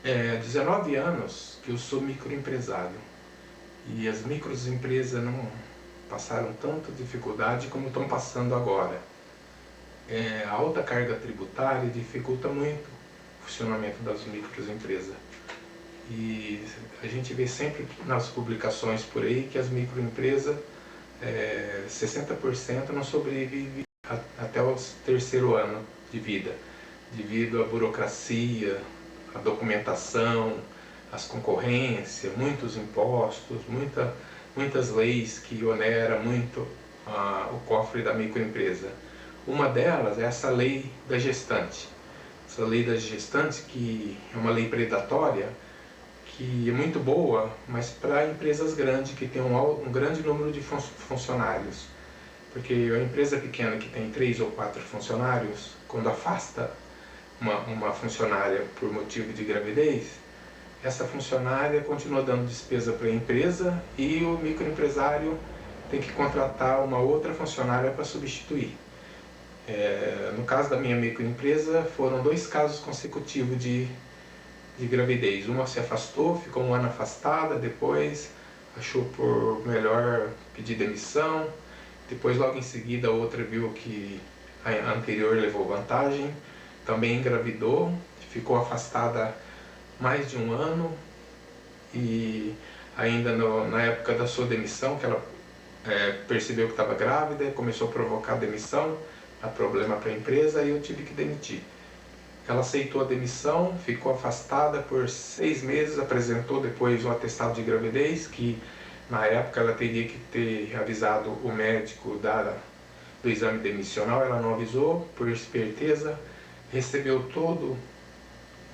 19 anos que eu sou microempresário e as microempresas não passaram tanta dificuldade como estão passando agora. A alta carga tributária dificulta muito o funcionamento das microempresas. E a gente vê sempre nas publicações por aí que as microempresas, 60% não sobrevive até o terceiro ano de vida, devido à burocracia, à documentação, às concorrências, muitos impostos, muitas leis que oneram muito o cofre da microempresa. Uma delas é essa lei da gestante. Essa lei da gestante, que é uma lei predatória, que é muito boa, mas para empresas grandes, que tem um grande número de funcionários. Porque a empresa pequena que tem 3 ou 4 funcionários, quando afasta uma funcionária por motivo de gravidez, essa funcionária continua dando despesa para a empresa e o microempresário tem que contratar uma outra funcionária para substituir. No caso da minha microempresa, foram 2 casos consecutivos de gravidez. Uma se afastou, ficou um ano afastada, depois achou por melhor pedir demissão, depois logo em seguida a outra viu que a anterior levou vantagem, também engravidou, ficou afastada mais de um ano e ainda na época da sua demissão, que ela percebeu que estava grávida, começou a provocar demissão, a problema para a empresa, e eu tive que demitir. Ela aceitou a demissão, ficou afastada por 6 meses, apresentou depois um atestado de gravidez, que na época ela teria que ter avisado o médico do exame demissional, ela não avisou, por esperteza, recebeu todo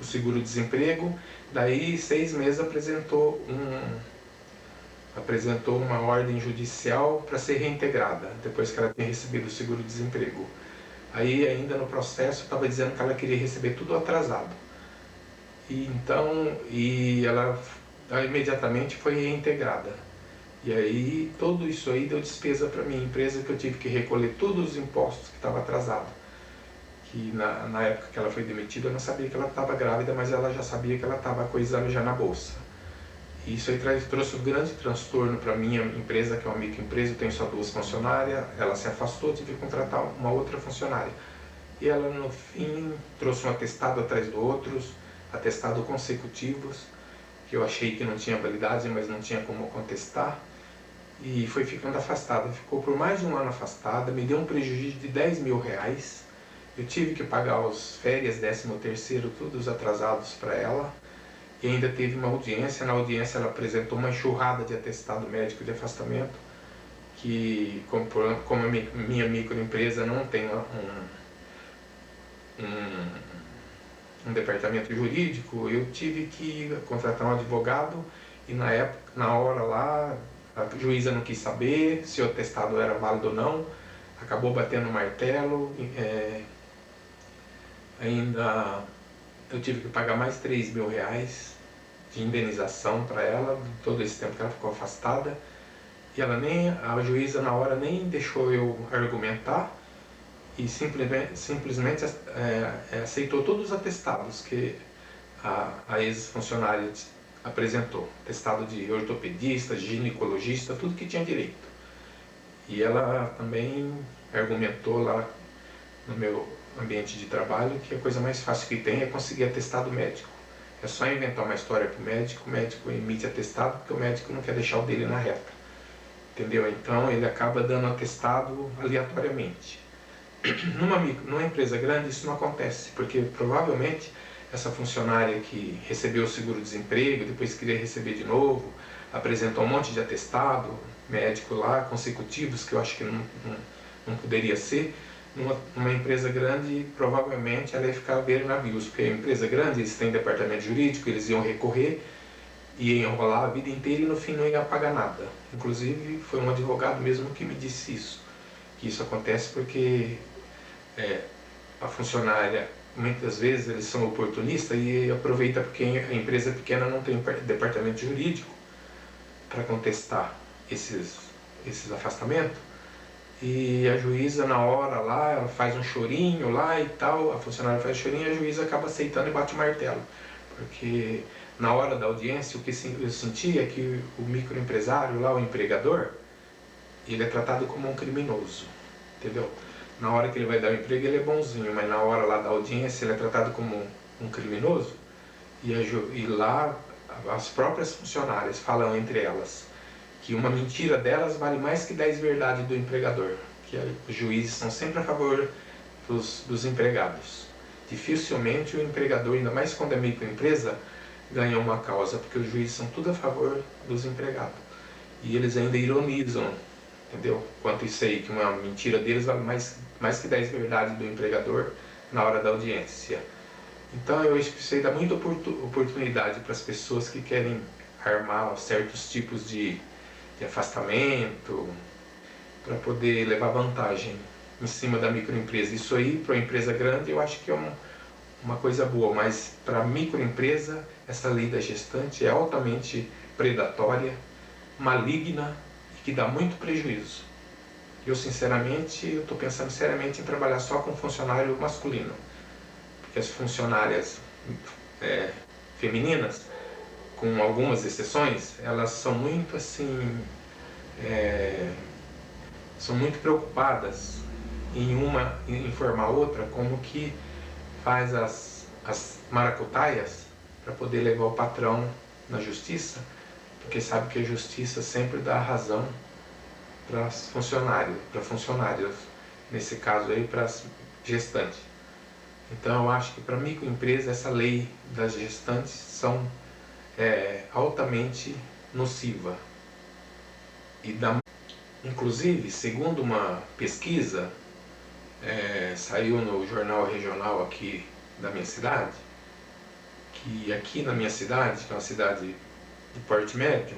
o seguro-desemprego, daí 6 meses apresentou uma ordem judicial para ser reintegrada, depois que ela tinha recebido o seguro-desemprego. Aí ainda no processo estava dizendo que ela queria receber tudo atrasado. E ela imediatamente foi reintegrada. E aí tudo isso aí deu despesa para minha empresa, que eu tive que recolher todos os impostos que estavam atrasados. Que na época que ela foi demitida eu não sabia que ela estava grávida, mas ela já sabia que ela estava com o exame já na bolsa. E isso aí trouxe um grande transtorno para a minha empresa, que é uma microempresa, eu tenho só 2 funcionárias, ela se afastou, tive que contratar uma outra funcionária. E ela no fim trouxe um atestado atrás do outro, atestado consecutivos, que eu achei que não tinha validade, mas não tinha como contestar, e foi ficando afastada. Ficou por mais de um ano afastada, me deu um prejuízo de 10 mil reais, eu tive que pagar os férias, 13º, todos atrasados para ela, e ainda teve uma audiência. Na audiência ela apresentou uma enxurrada de atestado médico de afastamento, que como a minha microempresa não tem um departamento jurídico, eu tive que contratar um advogado, e na hora lá, a juíza não quis saber se o atestado era válido ou não, acabou batendo o martelo, ainda eu tive que pagar mais 3 mil reais de indenização para ela, todo esse tempo que ela ficou afastada, e a juíza na hora nem deixou eu argumentar, e simplesmente aceitou todos os atestados que a ex-funcionária apresentou, atestado de ortopedista, de ginecologista, tudo que tinha direito. E ela também argumentou lá no meu ambiente de trabalho que a coisa mais fácil que tem é conseguir atestado médico. É só inventar uma história para o médico emite atestado, porque o médico não quer deixar o dele na reta. Entendeu? Então ele acaba dando atestado aleatoriamente. Numa empresa grande isso não acontece, porque provavelmente essa funcionária que recebeu o seguro-desemprego, depois queria receber de novo, apresentou um monte de atestado médico lá, consecutivos, que eu acho que não poderia ser. Numa empresa grande, provavelmente ela ia ficar a ver navios, porque a empresa grande, eles têm departamento jurídico, eles iam recorrer, ia enrolar a vida inteira e no fim não ia pagar nada. Inclusive foi um advogado mesmo que me disse isso, que isso acontece porque a funcionária, muitas vezes eles são oportunistas e aproveita porque a empresa pequena não tem departamento jurídico para contestar esses afastamentos, e a juíza na hora lá, ela faz um chorinho lá e tal, a funcionária faz chorinho e a juíza acaba aceitando e bate o martelo, Porque na hora da audiência o que eu senti é que o microempresário lá, o empregador, ele é tratado como um criminoso, entendeu? Na hora que ele vai dar o emprego ele é bonzinho, mas na hora lá da audiência ele é tratado como um criminoso. E lá as próprias funcionárias falam entre elas que uma mentira delas vale mais que 10 verdades do empregador, que os juízes são sempre a favor dos empregados. Dificilmente o empregador, ainda mais quando é microempresa, ganha uma causa, porque os juízes são tudo a favor dos empregados. E eles ainda ironizam, entendeu? Quanto isso aí, que uma mentira deles vale mais que 10 verdades do empregador na hora da audiência. Então eu precisei dar muita oportunidade para as pessoas que querem armar certos tipos de afastamento, para poder levar vantagem em cima da microempresa. Isso aí, para uma empresa grande, eu acho que é uma coisa boa, mas para a microempresa, essa lei da gestante é altamente predatória, maligna e que dá muito prejuízo. Eu, sinceramente, estou pensando seriamente em trabalhar só com funcionário masculino, porque as funcionárias femininas, com algumas exceções, elas são muito assim, são muito preocupadas em uma informar a outra como que faz as maracutaias para poder levar o patrão na justiça, porque sabe que a justiça sempre dá razão para funcionários, nesse caso aí para as gestantes. Então eu acho que para a microempresa essa lei das gestantes são altamente nociva. Inclusive, segundo uma pesquisa, saiu no jornal regional aqui da minha cidade, que aqui na minha cidade, que é uma cidade de porte médio,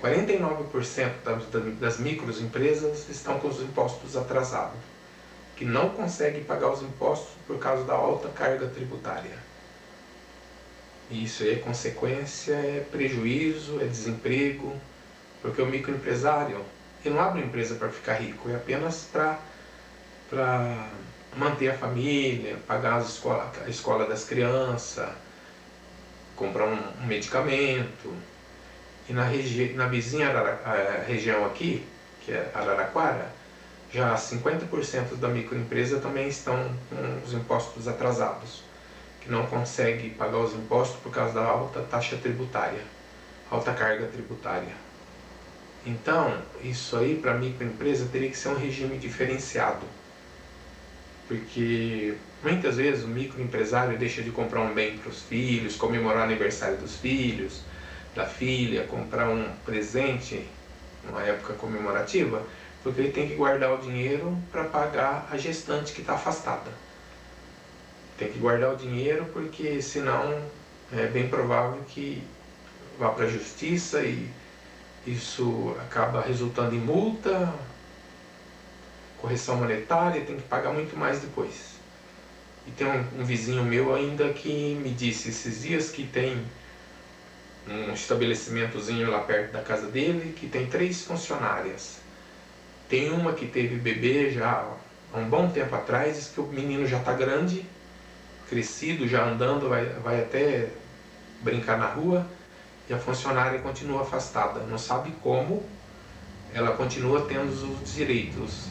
49% das microempresas estão com os impostos atrasados, que não conseguem pagar os impostos por causa da alta carga tributária. E isso é consequência, é prejuízo, é desemprego, porque o microempresário, ele não abre uma empresa para ficar rico, é apenas para manter a família, pagar a escola das crianças, comprar um medicamento. E na vizinha região aqui, que é Araraquara, já 50% da microempresa também estão com os impostos atrasados, que não consegue pagar os impostos por causa da alta taxa tributária, alta carga tributária. Então, isso aí para a microempresa teria que ser um regime diferenciado, porque muitas vezes o microempresário deixa de comprar um bem para os filhos, comemorar o aniversário dos filhos, da filha, comprar um presente numa época comemorativa, porque ele tem que guardar o dinheiro para pagar a gestante que está afastada. Tem que guardar o dinheiro porque senão é bem provável que vá para a justiça e isso acaba resultando em multa, correção monetária, tem que pagar muito mais depois. E tem um vizinho meu ainda que me disse esses dias que tem um estabelecimentozinho lá perto da casa dele, que tem 3 funcionárias. Tem uma que teve bebê já há um bom tempo atrás, diz que o menino já está grande, crescido, já andando, vai até brincar na rua, e a funcionária continua afastada. Não sabe como ela continua tendo os direitos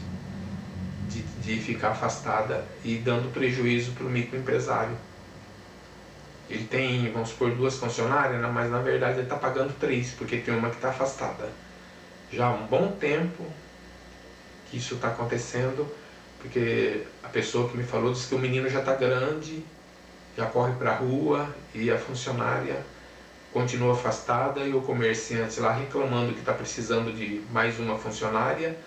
de ficar afastada e dando prejuízo para o microempresário. Ele tem, vamos supor, 2 funcionárias, mas na verdade ele está pagando 3, porque tem uma que está afastada. Já há um bom tempo que isso está acontecendo, porque a pessoa que me falou disse que o menino já está grande, já corre para a rua, e a funcionária continua afastada, e o comerciante lá reclamando que está precisando de mais uma funcionária,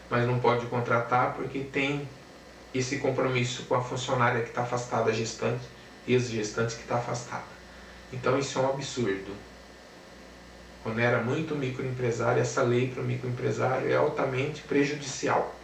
mas não pode contratar porque tem esse compromisso com a funcionária que está afastada, gestante, ex-gestante que está afastada. Então isso é um absurdo. Quando era muito microempresário, essa lei para o microempresário é altamente prejudicial.